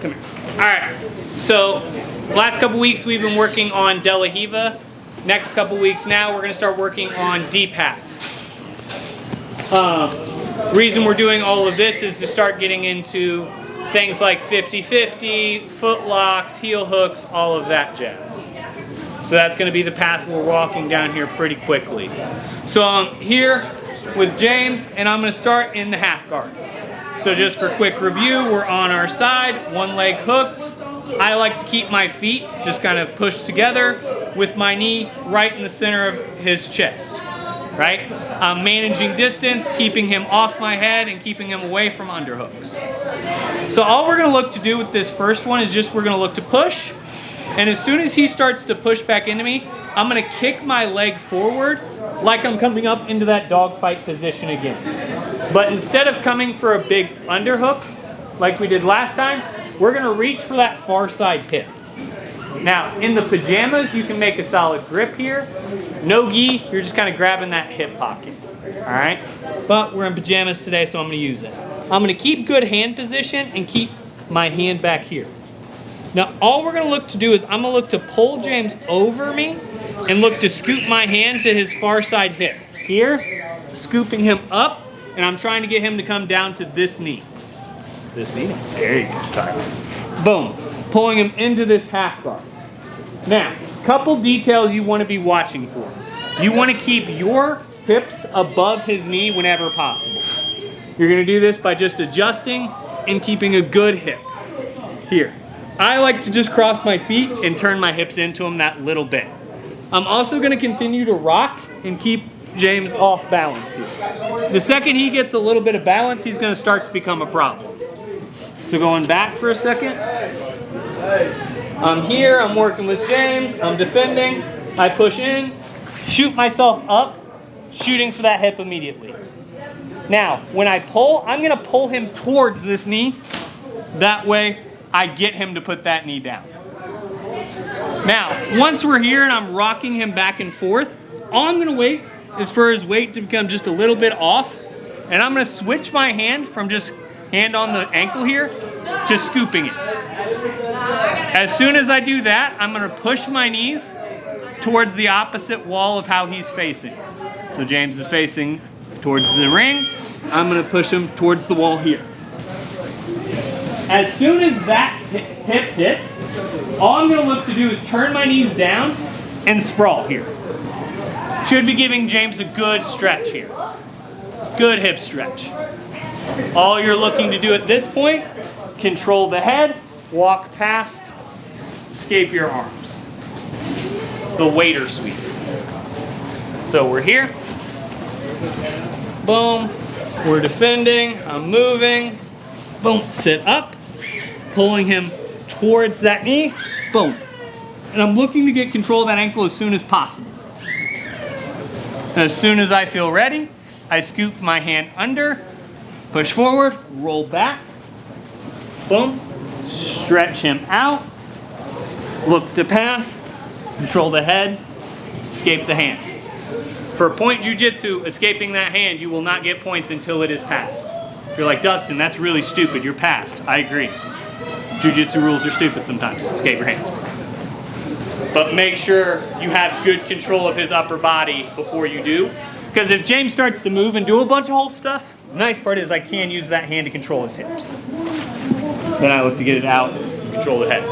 Come here. All right. So last couple weeks we've been working on De La Riva. Next couple weeks now we're going to start working on Deep Half. Reason we're doing all of this is to start getting into things like 50-50, foot locks, heel hooks, all of that jazz. So that's going to be the path we're walking down here pretty quickly. So I'm here with James, and I'm going to start in the half guard. So just for quick review, we're on our side, one leg hooked. I like to keep my feet just kind of pushed together with my knee right in the center of his chest, right? I'm managing distance, keeping him off my head and keeping him away from underhooks. So all we're going to look to do with this first one is just we're going to look to push. And as soon as he starts to push back into me, I'm going to kick my leg forward like I'm coming up into that dogfight position again. But instead of coming for a big underhook like we did last time, we're going to reach for that far side hip. Now, in the pajamas, you can make a solid grip here. No gi, you're just kind of grabbing that hip pocket. All right? But we're in pajamas today, so I'm going to use it. I'm going to keep good hand position and keep my hand back here. Now, all we're going to look to do is I'm going to look to pull James over me and look to scoop my hand to his far side hip. Here, scooping him up, and I'm trying to get him to come down to this knee. This knee? There you go. Sorry. Boom. Pulling him into this half guard. Now, couple details you want to be watching for. You want to keep your hips above his knee whenever possible. You're going to do this by just adjusting and keeping a good hip. Here. I like to just cross my feet and turn my hips into him that little bit. I'm also going to continue to rock and keep James off balance here. The second he gets a little bit of balance, he's going to start to become a problem. So going back for a second. I'm here, I'm working with James, I'm defending, I push in, shoot myself up, shooting for that hip immediately. Now, when I pull, I'm going to pull him towards this knee. That way, I get him to put that knee down. Now, once we're here and I'm rocking him back and forth, all I'm going to wait is for his weight to become just a little bit off, and I'm going to switch my hand from just hand on the ankle here to scooping it. As soon as I do that, I'm going to push my knees towards the opposite wall of how he's facing. So James is facing towards the ring. I'm going to push him towards the wall here. As soon as that hip hits, all I'm going to look to do is turn my knees down and sprawl here. Should be giving James a good stretch here. Good hip stretch. All you're looking to do at this point, control the head, walk past, escape your arms. It's the waiter sweep. So we're here. Boom. We're defending. I'm moving. Boom. Sit up. Pulling him towards that knee. Boom. And I'm looking to get control of that ankle as soon as possible. As soon as I feel ready, I scoop my hand under, push forward, roll back. Boom. Stretch him out. Look to pass. Control the head. Escape the hand. For point jiu-jitsu, escaping that hand, you will not get points until it is passed. If you're like, Dustin, that's really stupid. You're passed. I agree. Jiu-jitsu rules are stupid sometimes. Escape your hand. But make sure you have good control of his upper body before you do. Because if James starts to move and do a bunch of whole stuff, the nice part is I can use that hand to control his hips. Then I look to get it out and control the head.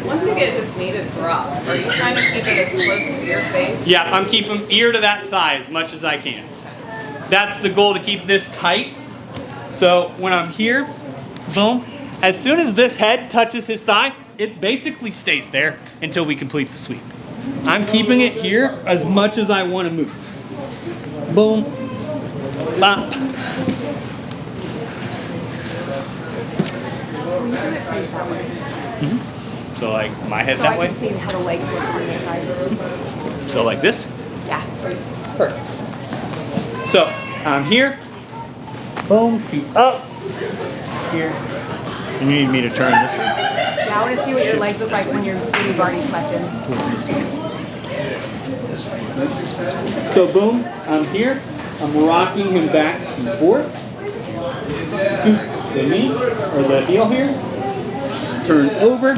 Once you get this knee to drop, are you trying to keep it as close to your face? Yeah, I'm keeping ear to that thigh as much as I can. That's the goal, to keep this tight. So when I'm here, boom, as soon as this head touches his thigh, it basically stays there until we complete the sweep. I'm keeping it here as much as I want to move. Boom, bop. Mm-hmm. So like my head that way? So I can see how the legs look on this side. So like this? Yeah, please. Perfect. So I'm here. Boom, feet up. Here. And you need me to turn this way. Yeah, I want to see what your legs look like when you've already slept in. So boom, I'm here. I'm rocking him back and forth. Scoop, the knee or the heel here. Turn over.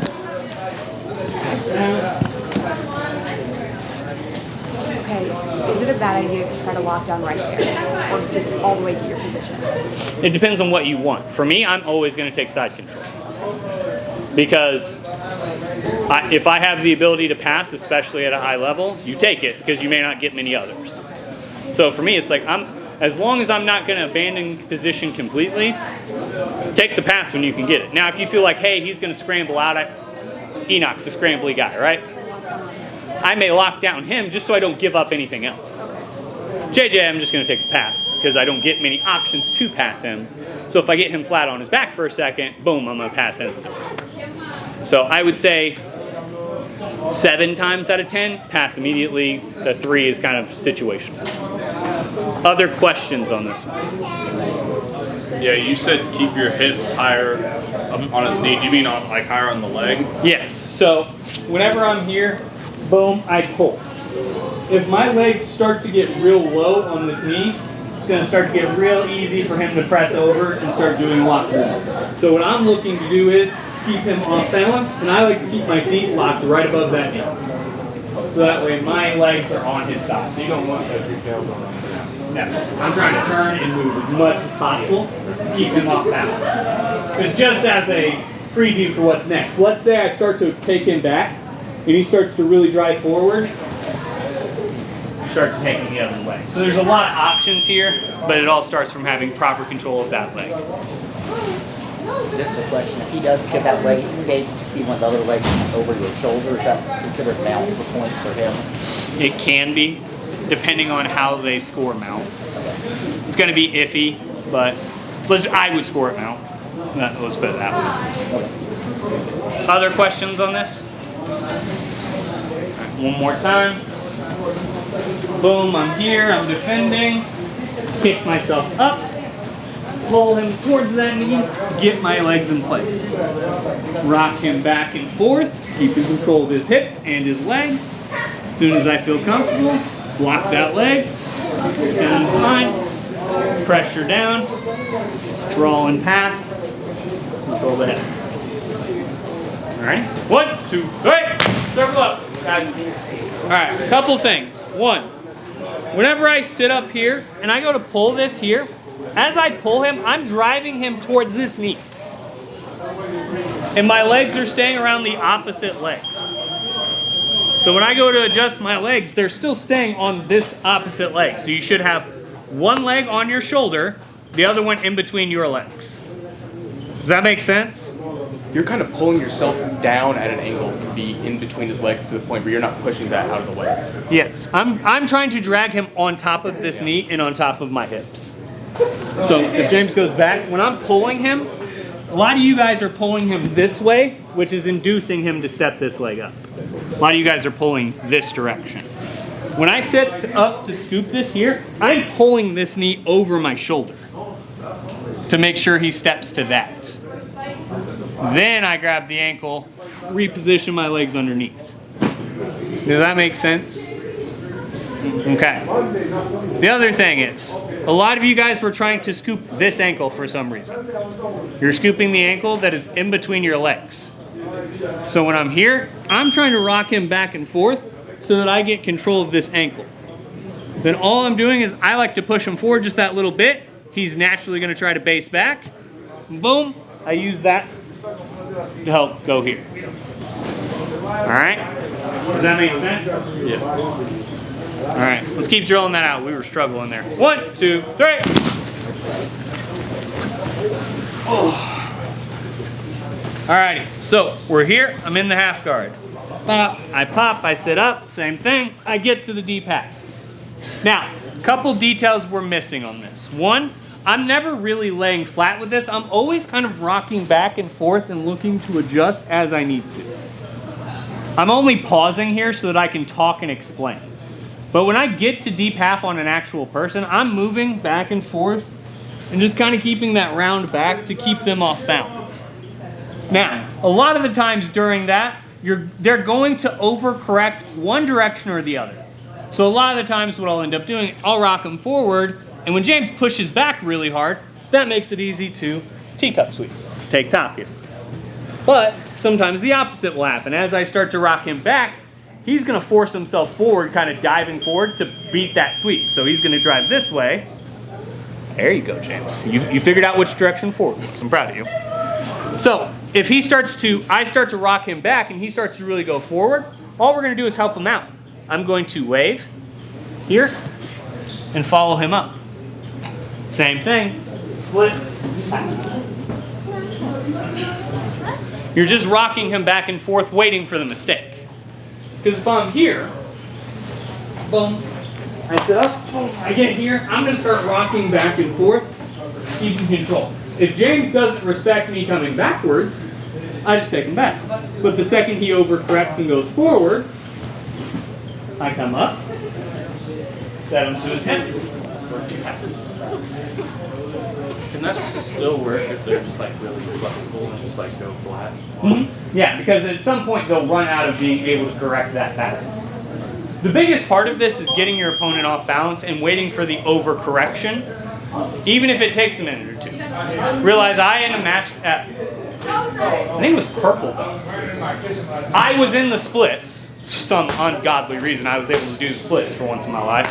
Okay, is it a bad idea to try to lock down right there? Or just all the way to your position? It depends on what you want. For me, I'm always going to take side control. Because if I have the ability to pass, especially at a high level, you take it because you may not get many others. So for me, it's like as long as I'm not going to abandon position completely, take the pass when you can get it. Now, if you feel like, hey, he's going to scramble out, Enoch's a scrambly guy, right? I may lock down him just so I don't give up anything else. JJ, I'm just going to take the pass because I don't get many options to pass him. So if I get him flat on his back for a second, boom, I'm going to pass instantly. So I would say 7 times out of 10, pass immediately. The 3 is kind of situational. Other questions on this one? Yeah, you said keep your hips higher up on his knee. Do you mean like higher on the leg? Yes. So whenever I'm here, boom, I pull. If my legs start to get real low on this knee, it's going to start to get real easy for him to press over and start doing a lot more. So what I'm looking to do is keep him off balance, and I like to keep my feet locked right above that knee. So that way my legs are on his thighs. You don't want to have your tails on him. No, I'm trying to turn and move as much as possible, keep him off balance. It's just as a preview for what's next. Let's say I start to take him back, and he starts to really drive forward. He starts taking the other leg. So there's a lot of options here, but it all starts from having proper control of that leg. Just a question, if he does get that leg escape, you want the other leg over your shoulder, is that considered mount for points for him? It can be, depending on how they score mount. It's going to be iffy, but I would score it mount. Let's put it that way. Other questions on this? Right, one more time. Boom, I'm here, I'm defending. Pick myself up. Pull him towards that knee. Get my legs in place. Rock him back and forth. Keep in control of his hip and his leg. As soon as I feel comfortable, block that leg. Stand behind. Pressure down. Sprawl and pass. Control the head. Alright. 1, 2, 3. Circle up. Alright, a couple things. One, whenever I sit up here and I go to pull this here, as I pull him, I'm driving him towards this knee. And my legs are staying around the opposite leg. So when I go to adjust my legs, they're still staying on this opposite leg. So you should have one leg on your shoulder, the other one in between your legs. Does that make sense? You're kind of pulling yourself down at an angle to be in between his legs to the point where you're not pushing that out of the way. Yes, I'm trying to drag him on top of this knee and on top of my hips. So if James goes back, when I'm pulling him, a lot of you guys are pulling him this way, which is inducing him to step this leg up. A lot of you guys are pulling this direction. When I set up to scoop this here, I'm pulling this knee over my shoulder to make sure he steps to that. Then I grab the ankle, reposition my legs underneath. Does that make sense? Okay. The other thing is, a lot of you guys were trying to scoop this ankle for some reason. You're scooping the ankle that is in between your legs. So when I'm here, I'm trying to rock him back and forth so that I get control of this ankle. Then all I'm doing is I like to push him forward just that little bit. He's naturally going to try to base back. Boom. I use that to help go here. All right? Does that make sense? Yeah. All right, let's keep drilling that out. We were struggling there. 1, 2, 3. Oh. All righty, so we're here. I'm in the half guard. Pop, I sit up, same thing. I get to the D-pack. Now, a couple details we're missing on this. One, I'm never really laying flat with this. I'm always kind of rocking back and forth and looking to adjust as I need to. I'm only pausing here so that I can talk and explain. But when I get to deep half on an actual person, I'm moving back and forth and just kind of keeping that round back to keep them off balance. Now, a lot of the times during that, they're going to overcorrect one direction or the other. So a lot of the times what I'll end up doing, I'll rock them forward, and when James pushes back really hard, that makes it easy to teacup sweep. Take top here. But sometimes the opposite will happen. As I start to rock him back, he's going to force himself forward, kind of diving forward to beat that sweep. So he's going to drive this way. There you go, James. You figured out which direction forward was. I'm proud of you. So if he starts to, I start to rock him back and he starts to really go forward, all we're going to do is help him out. I'm going to wave here and follow him up. Same thing. Splits. You're just rocking him back and forth, waiting for the mistake. Because if I'm here, boom, I sit up, boom, I get here, I'm going to start rocking back and forth, keeping control. If James doesn't respect me coming backwards, I just take him back. But the second he overcorrects and goes forwards, I come up, set him to his head. Can that still work if they're just like really flexible and just like go flat? Mm-hmm. Yeah, because at some point they'll run out of being able to correct that balance. The biggest part of this is getting your opponent off balance and waiting for the overcorrection, even if it takes a minute or two. Realize I in a match at, I think it was purple though. I was in the splits. Some ungodly reason I was able to do the splits for once in my life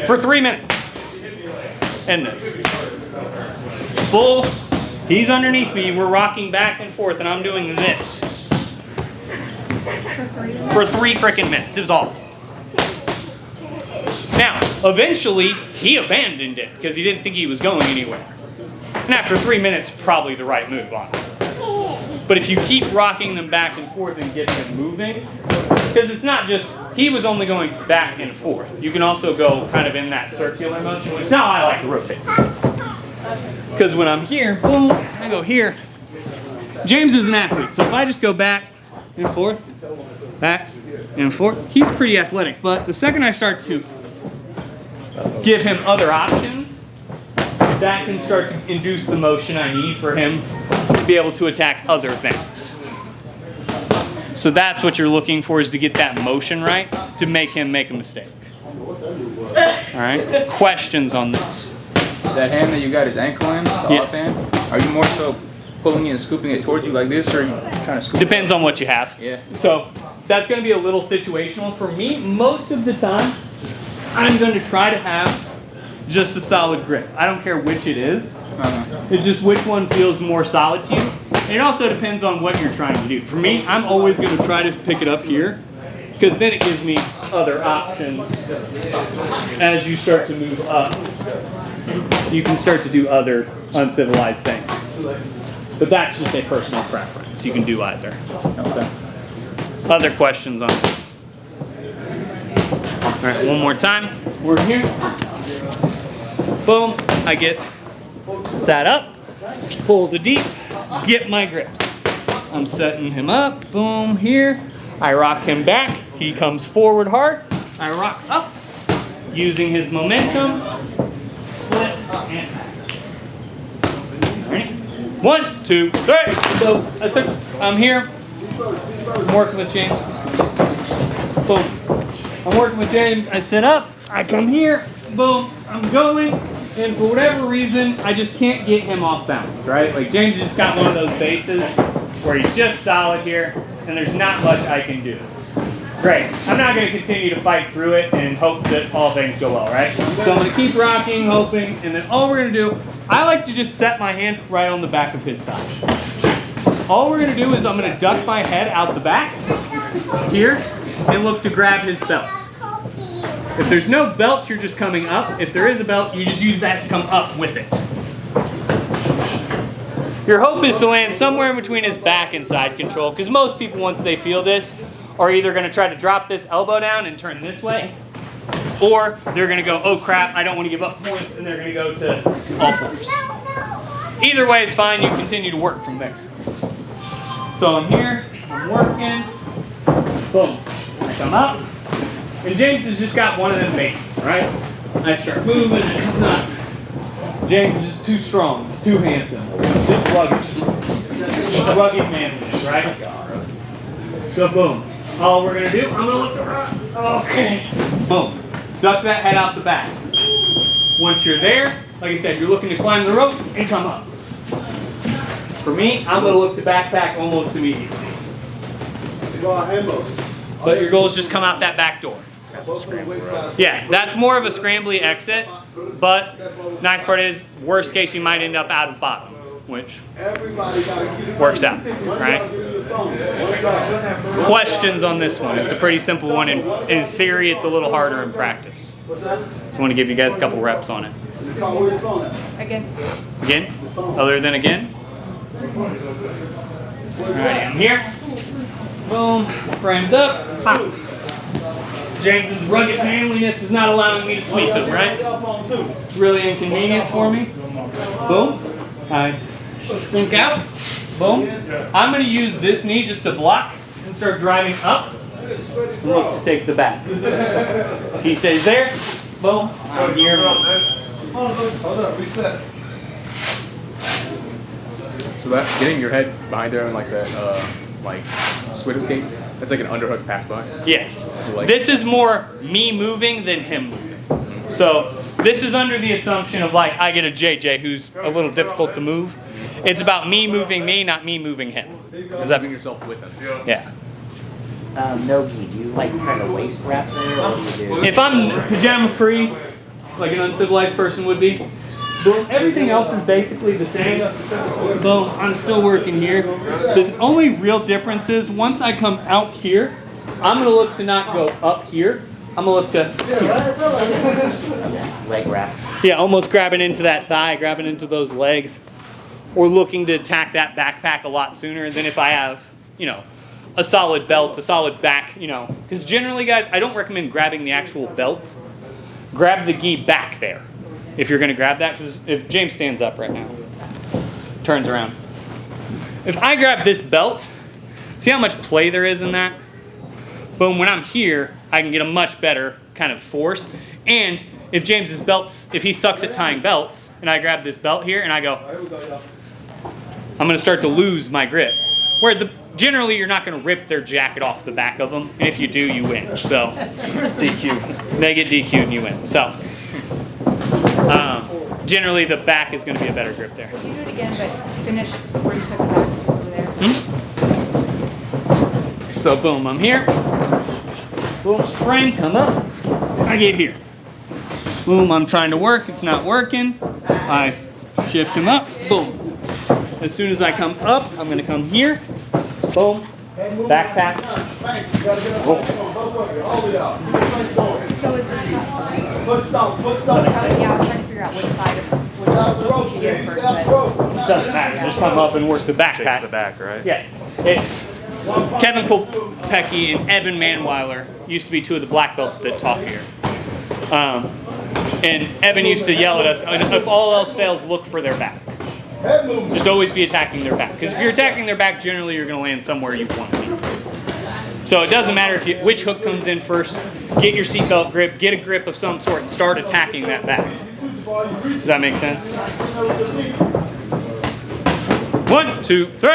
for 3 minutes. And this. Full, he's underneath me, we're rocking back and forth, and I'm doing this. For 3 freaking minutes. It was awful. Now, eventually, he abandoned it because he didn't think he was going anywhere. And after 3 minutes, probably the right move, honestly. But if you keep rocking them back and forth and get them moving, because it's not just, he was only going back and forth. You can also go kind of in that circular motion, which now I like to rotate. Because when I'm here, boom, I go here. James is an athlete, so if I just go back and forth, he's pretty athletic. But the second I start to give him other options, that can start to induce the motion I need for him to be able to attack other things. So that's what you're looking for, is to get that motion right to make him make a mistake. All right? Questions on this? That hand that you got his ankle in, the Yes. offhand, are you more so pulling it and scooping it towards you like this, or are you trying to scoop Depends on what you have. Yeah. So that's going to be a little situational. For me, most of the time, I'm going to try to have just a solid grip. I don't care which it is. It's just which one feels more solid to you. And it also depends on what you're trying to do. For me, I'm always going to try to pick it up here, because then it gives me other options as you start to move up. You can start to do other uncivilized things. But that's just a personal preference. You can do either. Okay. Other questions on this? All right, one more time. We're here. Boom. I get sat up, pull the deep, get my grips. I'm setting him up. Boom, here. I rock him back. He comes forward hard. I rock up, using his momentum. Split and back. Ready? 1, 2, 3. So I'm here. I'm working with James. Boom. I'm working with James. I sit up. I come here. Boom. I'm going. And for whatever reason, I just can't get him off balance, right? Like James just got one of those bases where he's just solid here, and there's not much I can do. Great. I'm not going to continue to fight through it and hope that all things go well, right? So I'm going to keep rocking, hoping, and then all we're going to do, I like to just set my hand right on the back of his thigh. All we're going to do is I'm going to duck my head out the back here and look to grab his belt. If there's no belt, you're just coming up. If there is a belt, you just use that to come up with it. Your hope is to land somewhere in between his back and side control, because most people, once they feel this, are either going to try to drop this elbow down and turn this way, or they're going to go, oh crap, I don't want to give up points, and they're going to go to all fours. Either way is fine. You continue to work from there. So I'm here, I'm working, boom, I come up, and James has just got one of them bases, right? I start moving, and it's not. James is just too strong, he's too handsome, he's just rugged. Rugged manliness, right? So boom. All we're gonna do, I'm gonna look around. Okay. Boom. Duck that head out the back. Once you're there, like I said, you're looking to climb the rope and come up. For me, I'm gonna look to backpack almost immediately. But your goal is just come out that back door. Yeah, that's more of a scrambly exit, but nice part is, worst case, you might end up out of bottom, which works out, right? Questions on this one? It's a pretty simple one. In theory, it's a little harder in practice. So I want to give you guys a couple reps on it. Again. Again? Other than again? Alrighty, I'm here. Boom, framed up. Pop. James's rugged manliness is not allowing me to sweep them, right? It's really inconvenient for me. Boom. I shrink out. Boom. I'm going to use this knee just to block and start driving up and look to take the back. If he stays there, boom, I'm here. Hold up, reset. So that getting your head behind there and like that, like squid escape, that's like an underhook pass by. Yes. This is more me moving than him moving. So this is under the assumption of like I get a JJ who's a little difficult to move. It's about me moving me, not me moving him. Does that Moving yourself with him. Yeah. Nogi, do you like try to waist wrap there, or do you do? If I'm pajama free, like an uncivilized person would be, boom, everything else is basically the same. Boom, I'm still working here. The only real difference is once I come out here, I'm gonna look to not go up here. I'm gonna look to here. Leg wrap. Yeah, almost grabbing into that thigh, grabbing into those legs, or looking to attack that backpack a lot sooner than if I have, you know, a solid belt, a solid back, you know. Because generally, guys, I don't recommend grabbing the actual belt. Grab the gi back there if you're going to grab that. Because if James stands up right now, turns around. If I grab this belt, see how much play there is in that? Boom, when I'm here, I can get a much better kind of force. And if James's belts, if he sucks at tying belts, and I grab this belt here and I go, I'm going to start to lose my grip. Where generally you're not going to rip their jacket off the back of them, and if you do, you win. So DQ. They get DQ'd and you win. So generally the back is going to be a better grip there. Can you do it again, but finish where you took it back, just over there? So boom, I'm here. Boom, spring, come up. I get here. Boom, I'm trying to work, it's not working. I shift him up, boom. As soon as I come up, I'm gonna come here. Boom, backpack. Oh. So is this yeah, I'm trying to figure out which side of which you should get first, but It doesn't matter, just come up and work the backpack. The back, right? Yeah. Kevin Kopecky and Evan Manweiler used to be two of the black belts that taught here. And Evan used to yell at us, if all else fails, look for their back. Just always be attacking their back. Because if you're attacking their back, generally you're going to land somewhere you want to be. So it doesn't matter which hook comes in first. Get your seatbelt grip, get a grip of some sort, and start attacking that back. Does that make sense? 1, 2, 3.